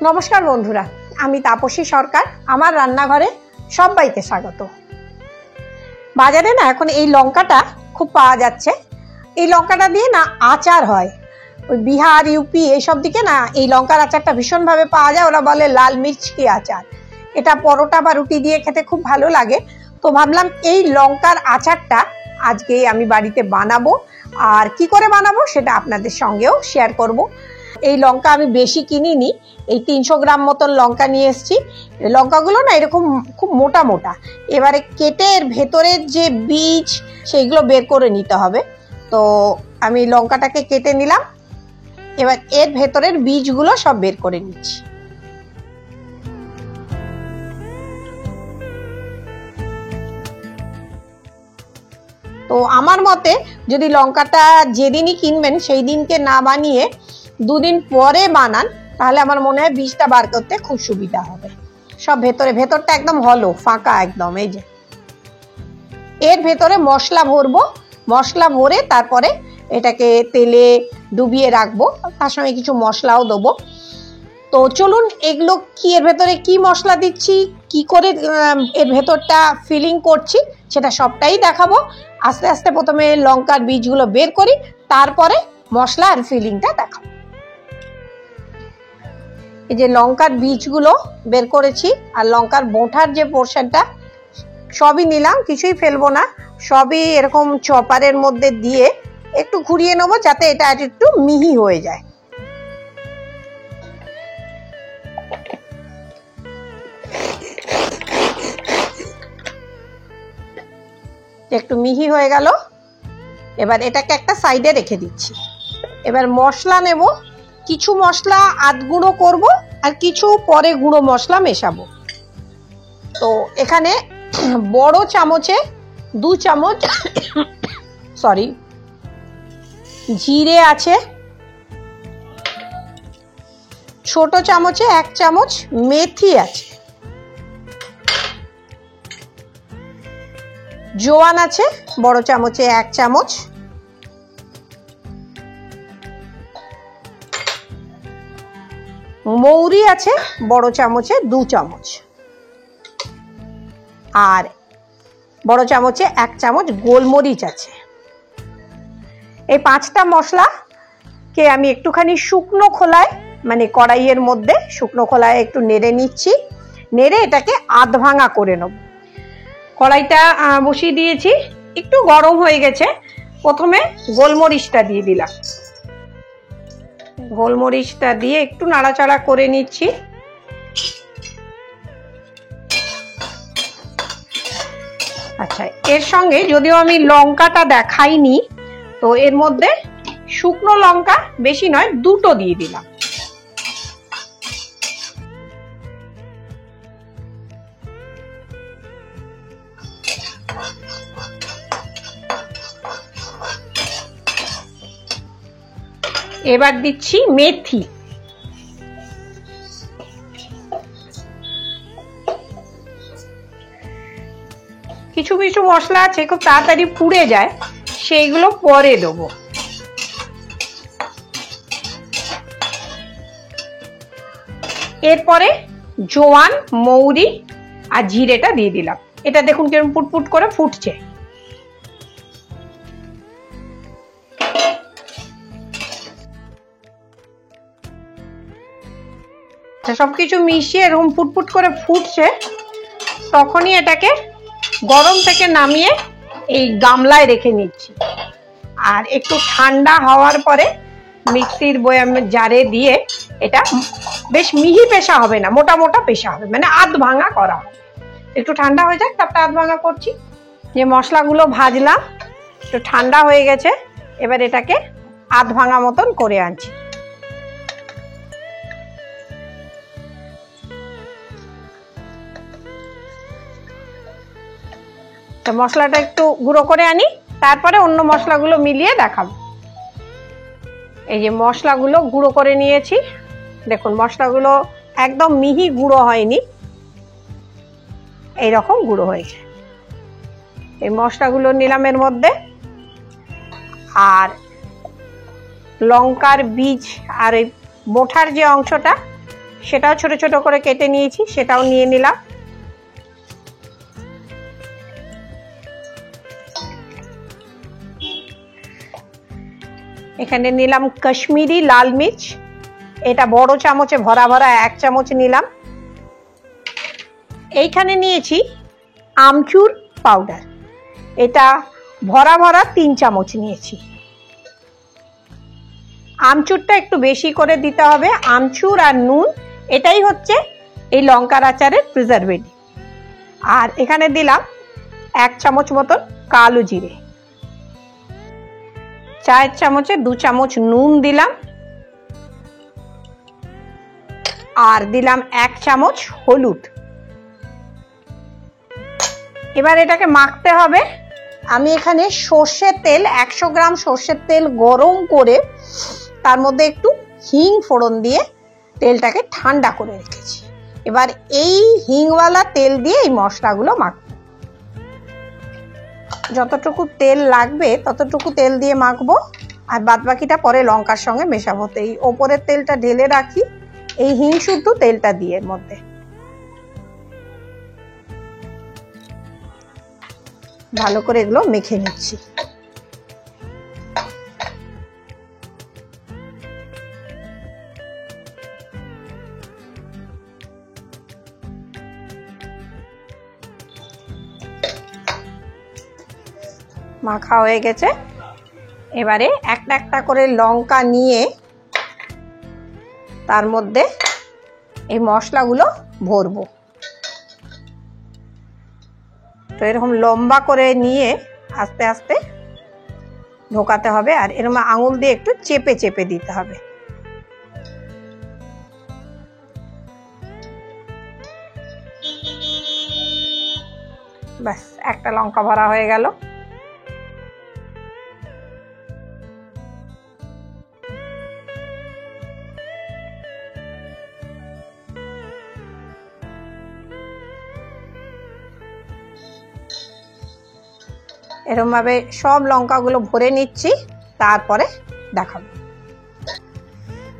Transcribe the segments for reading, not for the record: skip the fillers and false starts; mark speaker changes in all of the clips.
Speaker 1: নমস্কার বন্ধুরা, আমি তাপসী সরকার। আমার রান্নাঘরে সবাইকে স্বাগত। বাজারে না এখন এই লঙ্কাটা খুব পাওয়া যাচ্ছে। এই লঙ্কাটা দিয়ে না আচার হয়। ওই বিহার, ইউপি এইসব দিকে না এই লঙ্কার আচারটা ভীষণভাবে পাওয়া যায়। ওরা বলে লাল মির্চ কি আচার। এটা পরোটা বা রুটি দিয়ে খেতে খুব ভালো লাগে। তো ভাবলাম এই লঙ্কার আচারটা আজকে আমি বাড়িতে বানাবো। আর কি করে বানাবো সেটা আপনাদের সঙ্গেও শেয়ার করব। এই লঙ্কা আমি বেশি কিনিনি, এই 300 গ্রাম মতন লঙ্কা নিয়ে এসেছি। লঙ্কাগুলো না এরকম খুব মোটা মোটা। এবারে কেটে এর ভেতরের যে বীজ সেইগুলো বের করে নিতে হবে। তো আমি লঙ্কাটাকে কেটে নিলাম, এবার এর ভেতরের বীজগুলো সব বের করে নিচ্ছি। তো আমার মতে যদি লঙ্কাটা যেদিনই কিনবেন সেই দিনকে না বানিয়ে দুদিন পরে বানান, তাহলে আমার মনে হয় বীজটা বার করতে খুব সুবিধা হবে। সব ভেতরটা একদম হলো, ফাঁকা একদম। এই যে এর ভেতরে মশলা ভরবো, মশলা ভরে তারপরে এটাকে তেলে ডুবিয়ে রাখবো। তার সঙ্গে কিছু মশলাও দেবো। তো চলুন এগুলো কি, এর ভেতরে কি মশলা দিচ্ছি, কি করে এর ভেতরটা ফিলিং করছি সেটা সবটাই দেখাবো। আস্তে আস্তে প্রথমে লঙ্কার বীজগুলো বের করি, তারপরে মশলা আর ফিলিংটা দেখাবো। এই যে লঙ্কার বীজগুলো বের করেছি, আর লঙ্কার বোঁটার যে পোর্শনটা সবই নিলাম, কিছুই ফেলবো না। সবই এরকম চপারের মধ্যে দিয়ে একটু ঘুরিয়ে নেবো যাতে এটা একটু মিহি হয়ে যায়। একটু মিহি হয়ে গেল, এবার এটাকে একটা সাইডে রেখে দিচ্ছি। এবার মশলা নেব, কিছু মশলা আধ গুঁড়ো করব আর কিছু পরে গুঁড়ো মশলা মেশাবো। তো এখানে বড় চামচে 2 চামচ জিরে আছে, ছোট চামচে 1 চামচ মেথি আছে, জোয়ান আছে বড় চামচে 1 চামচ, মৌরি আছে বড় চামচে 2 চামচ, আর বড় চামচে 1 চামচ গোলমরিচ আছে। এই 5টা মশলাকে আমি একটুখানি শুকনো খোলায়, মানে কড়াইয়ের মধ্যে শুকনো খোলায় একটু নেড়ে নিচ্ছি। নেড়ে এটাকে আধ ভাঙা করে নেব। কড়াইটা বসিয়ে দিয়েছি, একটু গরম হয়ে গেছে। প্রথমে গোলমরিচটা দিয়ে দিলাম। গোলমরিচটা দিয়ে একটু নাড়াচাড়া করে নিচ্ছি। আচ্ছা, এর সঙ্গে যদিও আমি লঙ্কাটা দেখাইনি, তো এর মধ্যে শুকনো লঙ্কা বেশি নয় 2টো দিয়ে দিলাম। এবার দিচ্ছি মেথি। কিছু কিছু মশলা আছে খুব তাড়াতাড়ি পুড়ে যায়, সেইগুলো পরে দেবো। এরপরে জোয়ান, মৌরি আর জিরেটা দিয়ে দিলাম। এটা দেখুন কিরকম পুটপুট করে ফুটছে। সবকিছু মিশিয়ে এরকম ফুটফুট করে ফুটছে, তখনই এটাকে গরম থেকে নামিয়ে এই গামলায় রেখে নিচ্ছি। আর একটু ঠান্ডা হওয়ার পরে মিক্সির বয়ামের জারে দিয়ে, এটা বেশ মিহি পেশা হবে না, মোটা মোটা পেশা হবে, মানে আধ ভাঙা করা হবে। একটু ঠান্ডা হয়ে যাক, তারপরে আধ ভাঙা করছি। যে মশলাগুলো ভাজলাম একটু ঠান্ডা হয়ে গেছে, এবার এটাকে আধ ভাঙা মতন করে আনছি। মশলাটা একটু গুঁড়ো করে আনি, তারপরে অন্য মশলাগুলো মিলিয়ে দেখাবো। এই যে মশলাগুলো গুঁড়ো করে নিয়েছি, দেখুন মশলাগুলো একদম মিহি গুঁড়ো হয়নি, এইরকম গুঁড়ো হয়েছে। এই মশলাগুলো নিলাম এর মধ্যে, আর লঙ্কার বীজ আর এই বোঁটার যে অংশটা সেটাও ছোট ছোট করে কেটে নিয়েছি, সেটাও নিয়ে নিলাম। এখানে নিলাম কাশ্মীরি লাল মির্চ, এটা বড় চামচে ভরা ভরা 1 চামচ নিলাম। এইখানে নিয়েছি আমচুর পাউডার, এটা ভরা ভরা 3 চামচ নিয়েছি। আমচুরটা একটু বেশি করে দিতে হবে। আমচুর আর নুন এটাই হচ্ছে এই লঙ্কার আচারের প্রিজারভেটিভ। আর এখানে দিলাম 1 চামচ মতন কালো জিরে, চায়ের চামচে 2 চামচ নুন দিলাম, আর দিলাম 1 চামচ হলুদ। এবার এটাকে মাখতে হবে। আমি এখানে সর্ষের তেল 100 গ্রাম সর্ষের তেল গরম করে তার মধ্যে একটু হিং ফোড়ন দিয়ে তেলটাকে ঠান্ডা করে রেখেছি। এবার এই হিংওয়ালা তেল দিয়ে এই মশলাগুলো মাখবো। যতটুকু তেল লাগবে ততটুকু তেল দিয়ে মাখবো, আর বাদ বাকিটা পরে লঙ্কার সঙ্গে মেশাবো। তো এই ওপরের তেলটা ঢেলে রাখি এই হিং শুদ্ধ তেলটা দিয়ে এর মধ্যে। ভালো করে এগুলো মেখে নিচ্ছি। মাখা হয়ে গেছে। এবারে একটা একটা করে লঙ্কা নিয়ে তার মধ্যে এই মশলাগুলো ভরবো। তো এরকম লম্বা করে নিয়ে আস্তে আস্তে ঢোকাতে হবে, আর এরকম আঙুল দিয়ে একটু চেপে চেপে দিতে হবে। ব্যাস, একটা লঙ্কা ভরা হয়ে গেল। এরকম ভাবে সব লঙ্কাগুলো ভরে নিচ্ছি, তারপরে দেখাবো।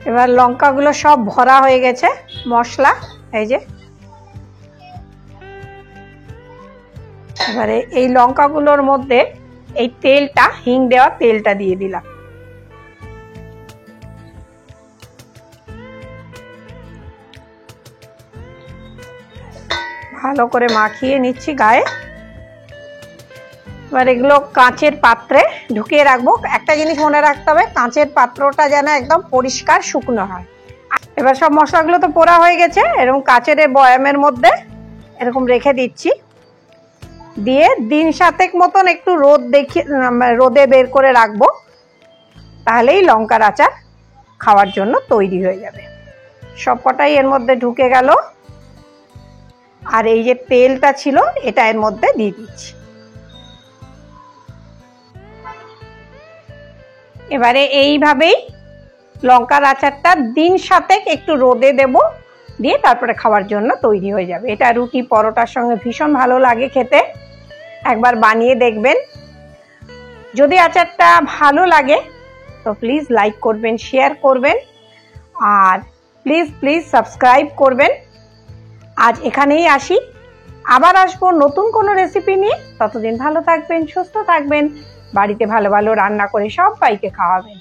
Speaker 1: এবার লঙ্কাগুলো সব ভরা হয়ে গেছে মশলা, এই যে। এবারে এই লঙ্কাগুলোর মধ্যে এই তেলটা, হিং দেওয়া তেলটা দিয়ে দিলাম। ভালো করে মাখিয়ে নিচ্ছি গায়ে। এবার এগুলো কাঁচের পাত্রে ঢুকিয়ে রাখবো। একটা জিনিস মনে রাখতে হবে, কাঁচের পাত্রটা যেন একদম পরিষ্কার শুকনো হয়। এবার সব মশলাগুলো তো পোড়া হয়ে গেছে, এরকম কাঁচের বয়ামের মধ্যে এরকম রেখে দিচ্ছি। দিয়ে 1.5 দিন মতন একটু রোদে বের করে রাখবো, তাহলেই লঙ্কার আচার খাওয়ার জন্য তৈরি হয়ে যাবে। সবকটাই এর মধ্যে ঢুকে গেল। আর এই যে তেলটা ছিল এটা এর মধ্যে দিয়ে দিচ্ছি। এবারে এইভাবেই লঙ্কার আচারটা 1 দিন একটু রোদে দেব, দিয়ে তারপরে খাওয়ার জন্য তৈরি হয়ে যাবে। এটা রুটি পরোটার সঙ্গে ভীষণ ভালো লাগে খেতে। একবার বানিয়ে দেখবেন। যদি আচারটা ভালো লাগে তো প্লিজ লাইক করবেন, শেয়ার করবেন, আর প্লিজ সাবস্ক্রাইব করবেন। আজ এখানেই আসি, আবার আসবো নতুন কোনো রেসিপি নিয়ে। ততদিন ভালো থাকবেন, সুস্থ থাকবেন, বাড়িতে ভালো ভালো রান্না করে সবাইকে খাওয়াবেন।